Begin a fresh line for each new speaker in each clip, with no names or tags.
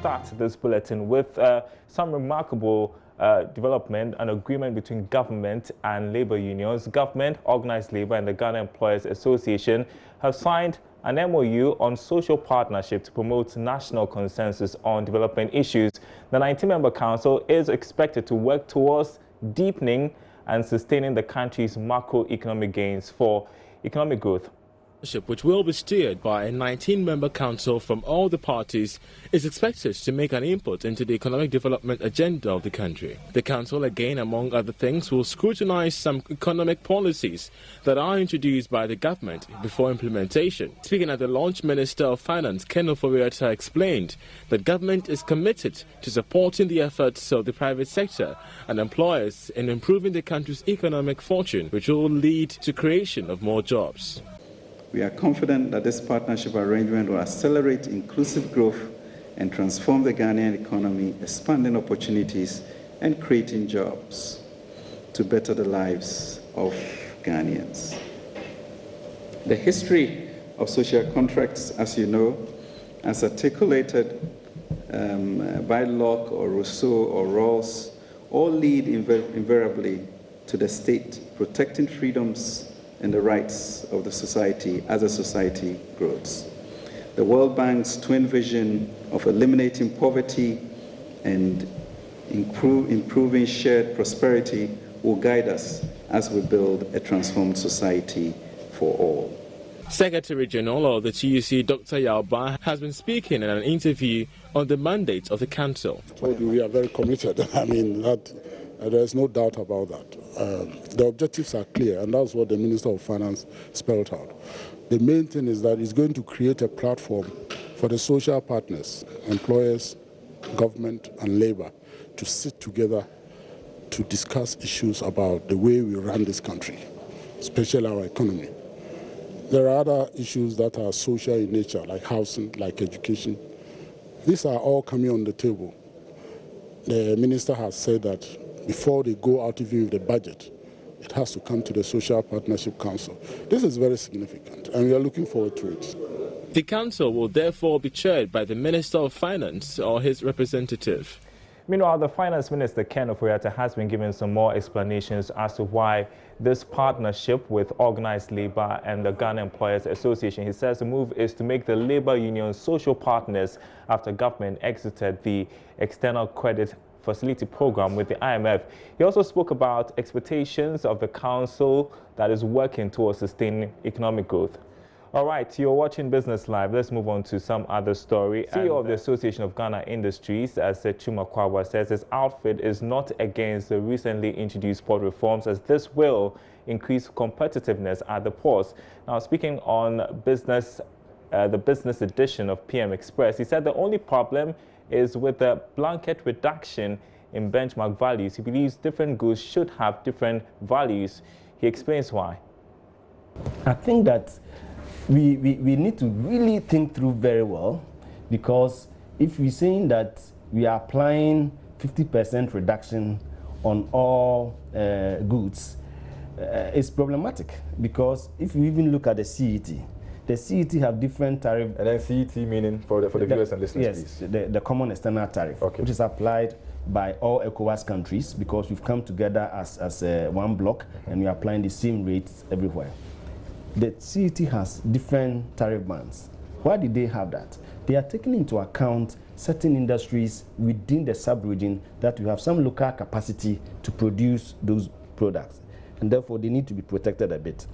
start this bulletin with some remarkable development, an agreement between government and labor unions. Government, organized labor, and the Ghana Employers Association have signed an MOU on social partnership to promote national consensus on development issues. The 19-member council is expected to work towards deepening and sustaining the country's macroeconomic gains for economic growth.
Which will be steered by a 19-member council from all the parties, is expected to make an input into the economic development agenda of the country. The council, again, among other things, will scrutinize some economic policies that are introduced by the government before implementation. Speaking at the launch, Minister of Finance Ken Ofori-Atta explained that government is committed to supporting the efforts of the private sector and employers in improving the country's economic fortune, which will lead to creation of more jobs.
We are confident that this partnership arrangement will accelerate inclusive growth and transform the Ghanaian economy, expanding opportunities and creating jobs to better the lives of Ghanaians. The history of social contracts, as you know, as articulated by Locke or Rousseau or Rawls, all lead invariably to the state protecting freedoms and the rights of the society as the society grows. The World Bank's twin vision of eliminating poverty and improving shared prosperity will guide us as we build a transformed society for all.
Secretary General of the TUC, Dr. Yauba, has been speaking in an interview on the mandate of the council.
We are very committed. I mean, there's no doubt about that. The objectives are clear, and that's what the Minister of Finance spelled out. The main thing is that it's going to create a platform for the social partners, employers, government, and labor to sit together to discuss issues about the way we run this country, especially our economy. There are other issues that are social in nature, like housing, like education. These are all coming on the table. The Minister has said that before they go out even with the budget, it has to come to the Social Partnership Council. This is very significant, and we are looking forward to it.
The council will therefore be chaired by the Minister of Finance or his representative.
Meanwhile, the Finance Minister, Ken Ofori-Atta, has been given some more explanations as to why this partnership with organized labor and the Ghana Employers Association. He says the move is to make the labor unions social partners after government exited the external credit facility program with the IMF. He also spoke about expectations of the council that is working towards sustaining economic growth. All right, you're watching Business Live. Let's move on to some other story. CEO of the Association of Ghana Industries, Chuma Kwabwa, says his outfit is not against the recently introduced port reforms, as this will increase competitiveness at the ports. Now, speaking on business, the business edition of PM Express, he said the only problem is with the blanket reduction in benchmark values. He believes different goods should have different values. He explains why.
I think that we need to really think through very well, because if we're saying that we are applying 50% reduction on all goods, it's problematic, because if you even look at the CET have different tariff.
And then CET meaning for the viewers and listeners,
yes,
please.
The common external tariff,
okay,
which is applied by all ECOWAS countries, because we've come together as one block, and we're applying the same rates everywhere. The CET has different tariff bands. Why did they have that? They are taking into account certain industries within the sub-region that we have some local capacity to produce those products, and therefore they need to be protected a bit.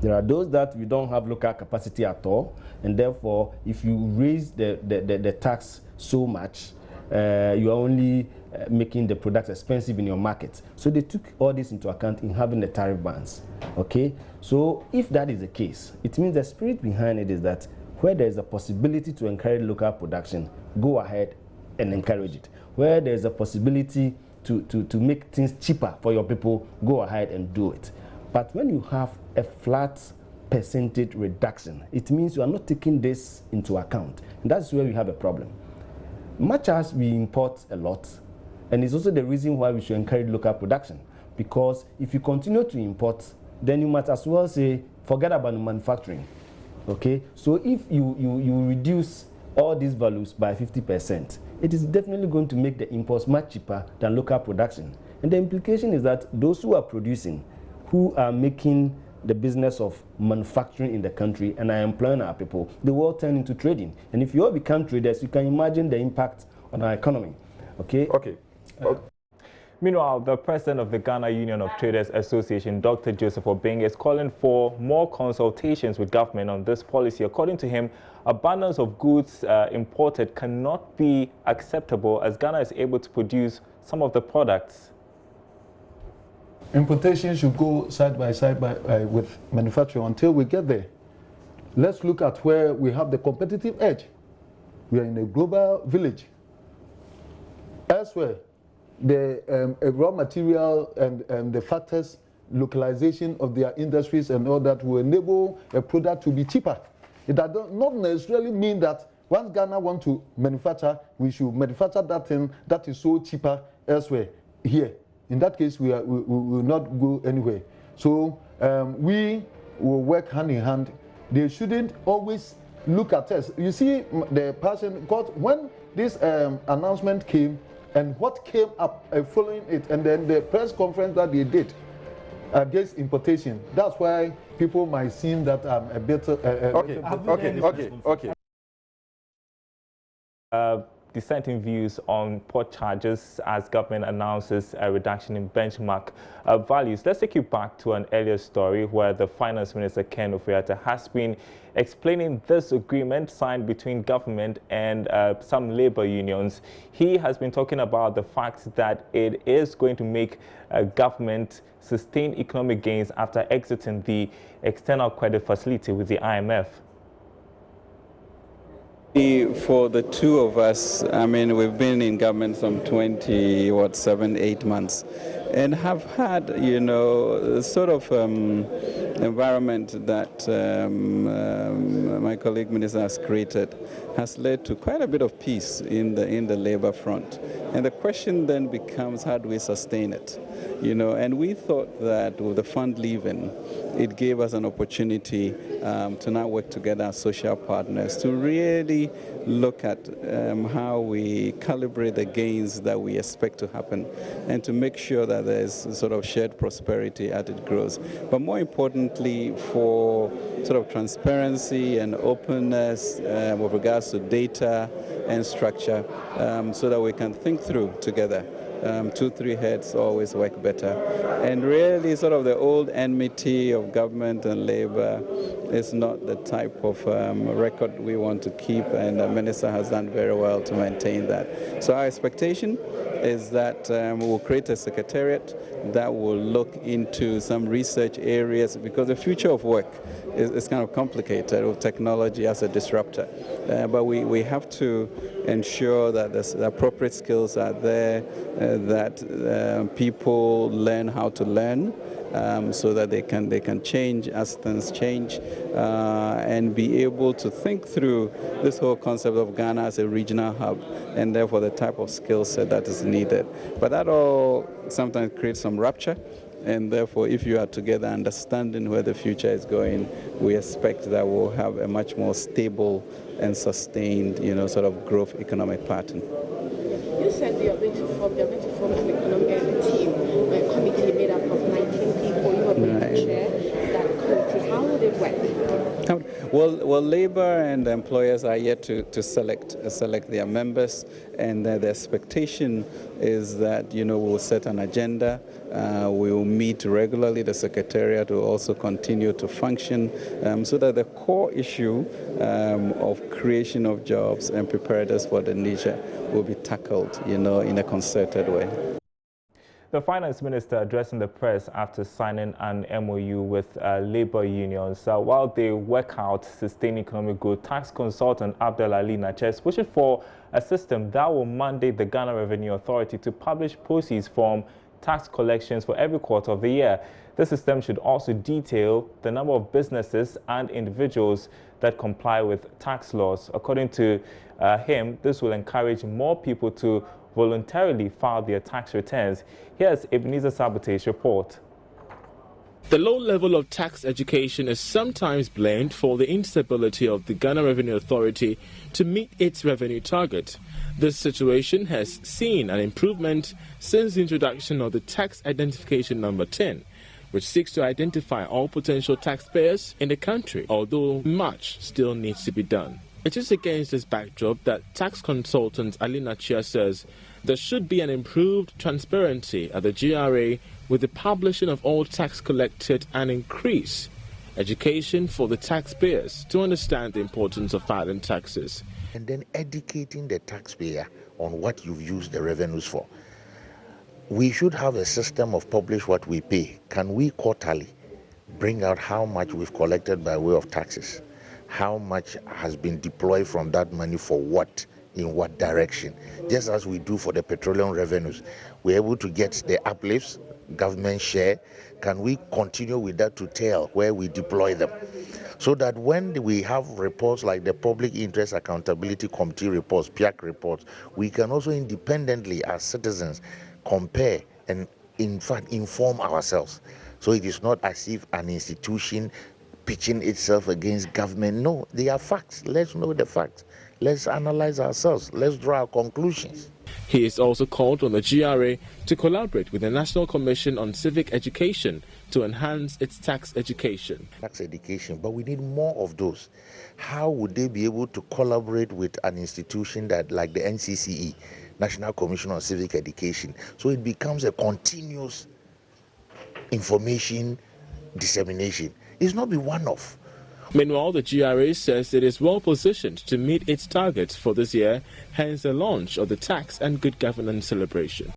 There are those that we don't have local capacity at all, and therefore if you raise the tax so much, you are only making the products expensive in your market. So they took all this into account in having the tariff bands. Okay, so if that is the case, it means the spirit behind it is that where there is a possibility to encourage local production, go ahead and encourage it. Where there is a possibility to make things cheaper for your people, go ahead and do it. But when you have a flat percentage reduction, it means you are not taking this into account. And that's where we have a problem. Much as we import a lot, and it's also the reason why we should encourage local production, because if you continue to import, then you might as well say, forget about manufacturing. Okay? So if you reduce all these values by 50%, it is definitely going to make the imports much cheaper than local production. And the implication is that those who are producing, who are making the business of manufacturing in the country and are employing our people, they will all turn into trading. And if you all become traders, you can imagine the impact on our economy. Okay?
Okay.
Meanwhile, the president of the Ghana Union of Traders Association, Dr. Joseph Obeng, is calling for more consultations with government on this policy. According to him, abundance of goods imported cannot be acceptable as Ghana is able to produce some of the products.
Importation should go side by side with manufacturing until we get there. Let's look at where we have the competitive edge. We are in a global village. Elsewhere, the raw material and the factors, localization of their industries and all that will enable a product to be cheaper. It does not necessarily mean that once Ghana wants to manufacture, we should manufacture that thing that is so cheaper elsewhere here. In that case, we will not go anywhere. So we will work hand in hand. They shouldn't always look at us. You see, the person, because when this announcement came, and what came up following it, and then the press conference that they did against importation, that's why people might seem that a bit...
Okay.
Dissenting views on port charges as government announces a reduction in benchmark values. Let's take you back to an earlier story where the Finance Minister Ken Ofori-Atta has been explaining this agreement signed between government and some labor unions. He has been talking about the fact that it is going to make government sustain economic gains after exiting the external credit facility with the IMF.
For the two of us, I mean, we've been in government some 7, 8 months and have had, you know, sort of environment that my colleague minister has created has led to quite a bit of peace in the labor front. And the question then becomes, how do we sustain it? You know, and we thought that with the fund leaving, it gave us an opportunity to now work together as social partners to really look at how we calibrate the gains that we expect to happen and to make sure that there's sort of shared prosperity as it grows. But more importantly, for sort of transparency and openness with regards to data and structure so that we can think through together. 2, 3 heads always work better. And really sort of the old enmity of government and labor is not the type of record we want to keep, and the minister has done very well to maintain that. So our expectation is that we will create a secretariat that will look into some research areas, because the future of work is kind of complicated with technology as a disruptor. But we have to ensure that the appropriate skills are there, that people learn how to learn, so that they can change as things change, and be able to think through this whole concept of Ghana as a regional hub, and therefore the type of skill set that is needed. But that all sometimes creates some rupture. And therefore, if you are together understanding where the future is going, we expect that we'll have a much more stable and sustained, you know, sort of growth economic pattern.
You said you're going to form an economic team, a committee made up of 19 people. You are going to chair that committee. How would it work?
Well, labor and employers are yet to select their members, and the expectation is that, you know, we'll set an agenda. We will meet regularly. The secretariat will also continue to function so that the core issue of creation of jobs and preparedness for the nature will be tackled, you know, in a concerted way.
The Finance Minister addressing the press after signing an MOU with labor unions. While they work out sustained economic growth, tax consultant Abdel Ali Nacher is pushing for a system that will mandate the Ghana Revenue Authority to publish proceeds from tax collections for every quarter of the year. The system should also detail the number of businesses and individuals that comply with tax laws. According to him, this will encourage more people to voluntarily file their tax returns. Here's Ebenezer Sabote's report.
The low level of tax education is sometimes blamed for the instability of the Ghana Revenue Authority to meet its revenue target. This situation has seen an improvement since the introduction of the Tax Identification Number 10, which seeks to identify all potential taxpayers in the country, although much still needs to be done. It is against this backdrop that tax consultant Alina Chia says there should be an improved transparency at the GRA with the publishing of all tax collected and increase education for the taxpayers to understand the importance of filing taxes.
And then educating the taxpayer on what you've used the revenues for. We should have a system of publish what we pay. Can we quarterly bring out how much we've collected by way of taxes? How much has been deployed from that money for what, in what direction? Just as we do for the petroleum revenues. We're able to get the uplifts, government share. Can we continue with that to tell where we deploy them? So that when we have reports like the Public Interest Accountability Committee reports, PIAC reports, we can also independently as citizens compare and in fact inform ourselves. So it is not as if an institution pitching itself against government. No, they are facts. Let's know the facts. Let's analyze ourselves. Let's draw our conclusions.
He is also called on the GRA to collaborate with the National Commission on Civic Education to enhance its tax education.
Tax education, but we need more of those. How would they be able to collaborate with an institution that, like the NCCE, National Commission on Civic Education, so it becomes a continuous information dissemination? It's not be one-off.
Meanwhile, the GRA says it is well positioned to meet its targets for this year, hence the launch of the Tax and Good Governance celebration.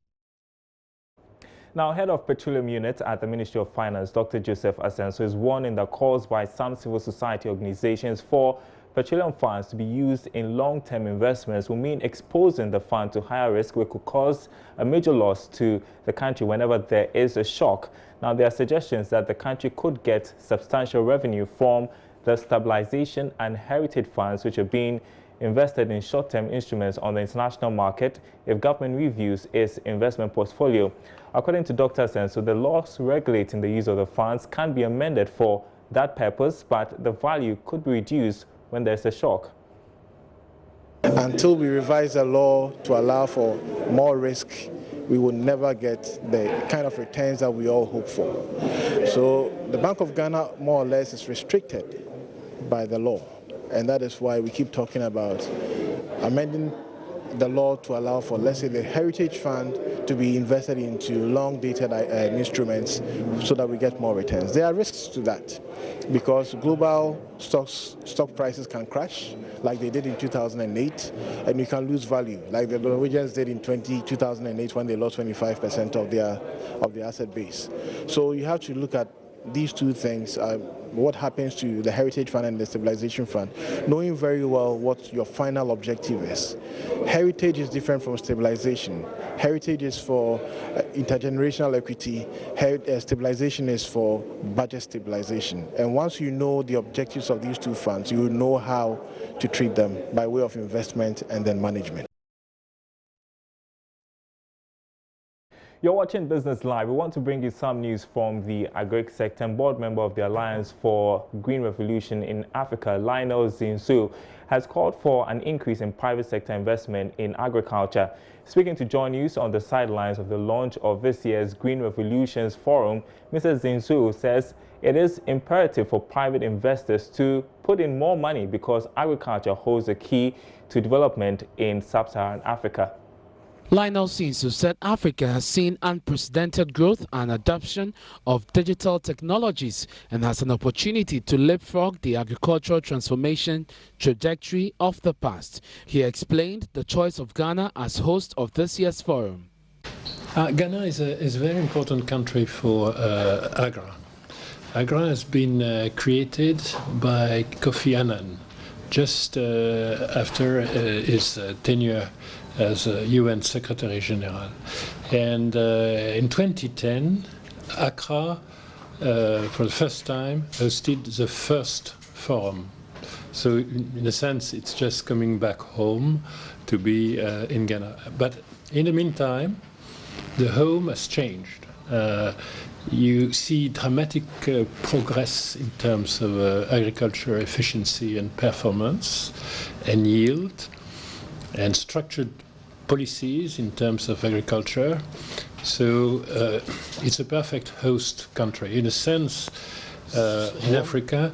Now, head of petroleum unit at the Ministry of Finance, Dr. Joseph Asenso, is warning that calls by some civil society organizations for petroleum funds to be used in long-term investments will mean exposing the fund to higher risk, which could cause a major loss to the country whenever there is a shock. Now, there are suggestions that the country could get substantial revenue from the stabilization and heritage funds, which are being invested in short-term instruments on the international market, if government reviews its investment portfolio. According to Dr. Asenso, the laws regulating the use of the funds can be amended for that purpose, but the value could be reduced when there's a shock.
Until we revise the law to allow for more risk, we will never get the kind of returns that we all hope for. So the Bank of Ghana more or less is restricted by the law, and that is why we keep talking about amending the law to allow for, let's say, the Heritage Fund to be invested into long-dated instruments so that we get more returns. There are risks to that because global stock prices can crash like they did in 2008, and you can lose value like the Norwegians did in 2008 when they lost 25% of their asset base. So you have to look at these two things, what happens to the Heritage Fund and the Stabilization Fund, knowing very well what your final objective is. Heritage is different from stabilization. Heritage is for intergenerational equity. Stabilization is for budget stabilization. And once you know the objectives of these two funds, you will know how to treat them by way of investment and then management.
You're watching Business Live. We want to bring you some news from the agric sector. And board member of the Alliance for Green Revolution in Africa, Lionel Zinsu, has called for an increase in private sector investment in agriculture. Speaking to JoyNews on the sidelines of the launch of this year's Green Revolutions Forum, Mr. Zinsu says it is imperative for private investors to put in more money because agriculture holds a key to development in sub-Saharan Africa.
Lionel Zinsu said Africa has seen unprecedented growth and adoption of digital technologies and has an opportunity to leapfrog the agricultural transformation trajectory of the past. He explained the choice of Ghana as host of this year's forum.
Ghana is a very important country for Agra. Agra has been created by Kofi Annan just after his tenure as UN Secretary General. And in 2010, Accra, for the first time, hosted the first forum. So in a sense, it's just coming back home to be in Ghana. But in the meantime, the home has changed. you see dramatic progress in terms of agriculture efficiency and performance and yield, and structured policies in terms of agriculture. So it's a perfect host country. In a sense, in Africa,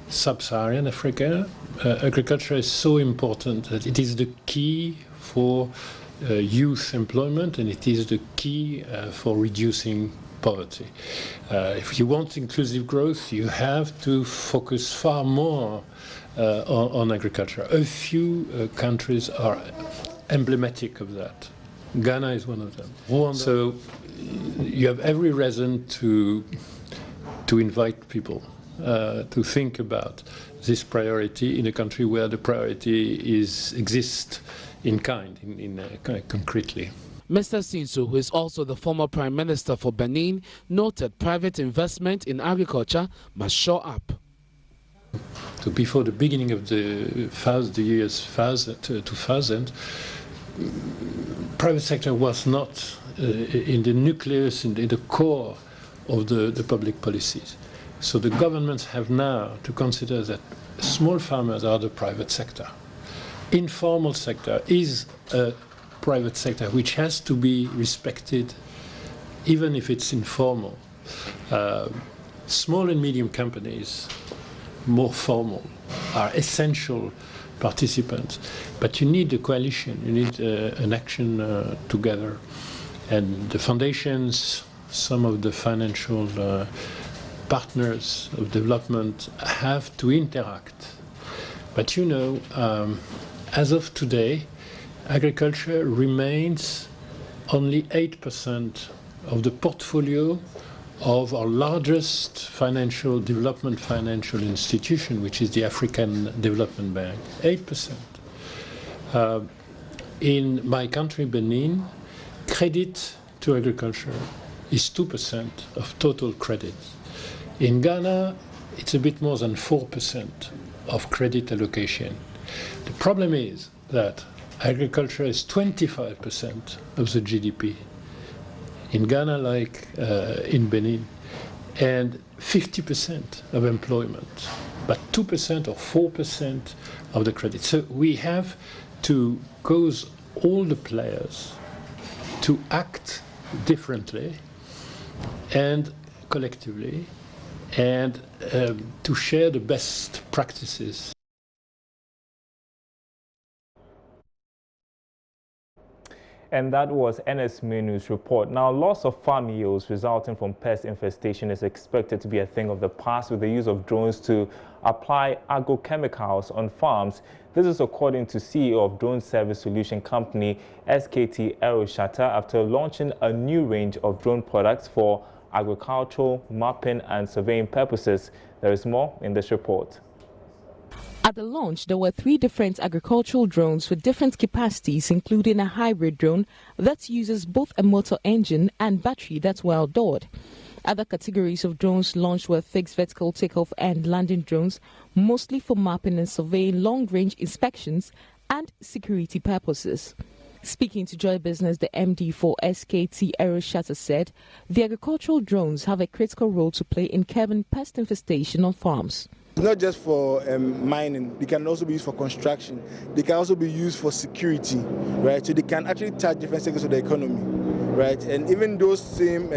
sub-Saharan Africa, agriculture is so important that it is the key for youth employment, and it is the key for reducing poverty. If you want inclusive growth, you have to focus far more on agriculture. A few countries are emblematic of that. Ghana is one of them. So you have every reason to invite people to think about this priority in a country where the priority exists in kind, concretely.
Mr. Sinso, who is also the former Prime Minister for Benin, noted private investment in agriculture must show up.
So before the beginning of the years 2000, private sector was not in the nucleus, in the core of the public policies. So the governments have now to consider that small farmers are the private sector. Informal sector is a private sector which has to be respected, even if it's informal. Small and medium companies, more formal, are essential participants, but you need a coalition, you need an action together. And the foundations, some of the financial partners of development have to interact. But as of today, agriculture remains only 8% of the portfolio of our largest financial institution, which is the African Development Bank. 8%. In my country, Benin, credit to agriculture is 2% of total credit. In Ghana, it's a bit more than 4% of credit allocation. The problem is that agriculture is 25% of the GDP. In Ghana, like in Benin, and 50% of employment, but 2% or 4% of the credit. So we have to cause all the players to act differently and collectively, and to share the best practices.
And that was NS Menu's report. Now, loss of farm yields resulting from pest infestation is expected to be a thing of the past, with the use of drones to apply agrochemicals on farms. This is according to CEO of drone service solution company SKT Aeroshata, after launching a new range of drone products for agricultural, mapping and surveying purposes. There is more in this report.
At the launch, there were 3 different agricultural drones with different capacities, including a hybrid drone that uses both a motor engine and battery that's well doored. Other categories of drones launched were fixed vertical takeoff and landing drones, mostly for mapping and surveying long-range inspections and security purposes. Speaking to Joy Business, the MD for SKT Aeroshata said the agricultural drones have a critical role to play in curbing pest infestation on farms.
It's not just for mining, they can also be used for construction. They can also be used for security, right? So they can actually touch different sectors of the economy, right? And even those same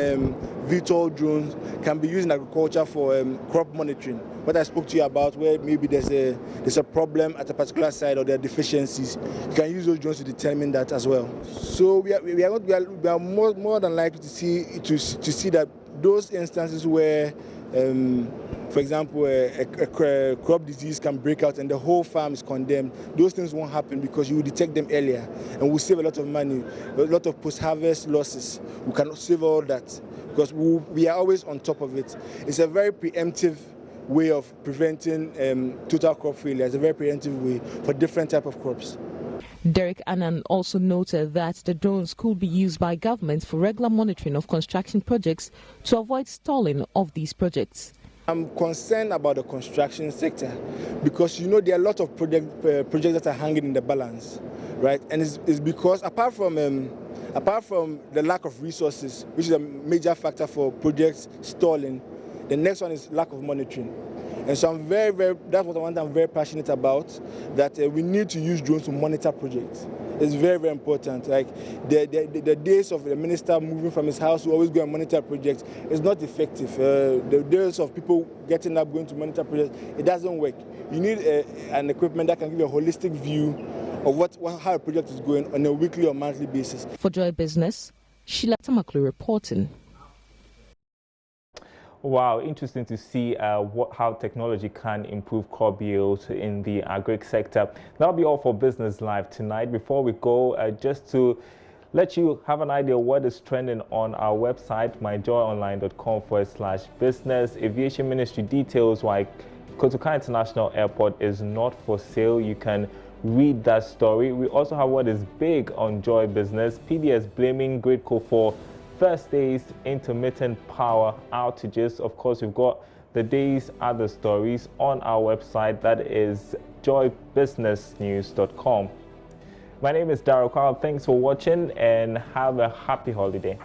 virtual drones can be used in agriculture for crop monitoring. What I spoke to you about, where maybe there's a problem at a particular site or there are deficiencies, you can use those drones to determine that as well. So we are more than likely to see that those instances where for example, a crop disease can break out and the whole farm is condemned. Those things won't happen because you will detect them earlier, and we'll save a lot of money, a lot of post-harvest losses. We can save all that because we are always on top of it. It's a very preemptive way of preventing total crop failure. It's a very preemptive way for different types of crops.
Derek Annan also noted that the drones could be used by governments for regular monitoring of construction projects to avoid stalling of these projects.
I'm concerned about the construction sector because, you know, there are a lot of projects that are hanging in the balance, right? And it's because apart from the lack of resources, which is a major factor for projects stalling, the next one is lack of monitoring. And so that's what I'm very passionate about, that we need to use drones to monitor projects. It's very, very important. Like the days of the minister moving from his house to always go and monitor projects is not effective. The days of people getting up, going to monitor projects, it doesn't work. You need an equipment that can give you a holistic view of how a project is going on a weekly or monthly basis.
For Joy Business, Sheila Tamaklu reporting.
Wow, interesting to see how technology can improve crop yield in the agri sector. That'll be all for Business Live tonight. Before we go, just to let you have an idea of what is trending on our website, myjoyonline.com/business. Aviation Ministry details why Kotoka International Airport is not for sale. You can read that story. We also have what is big on Joy Business. PDS blaming Gridco for Thursday's intermittent power outages. Of course, we've got the day's other stories on our website. That is joybusinessnews.com. My name is Darryl Carl. Thanks for watching and have a happy holiday.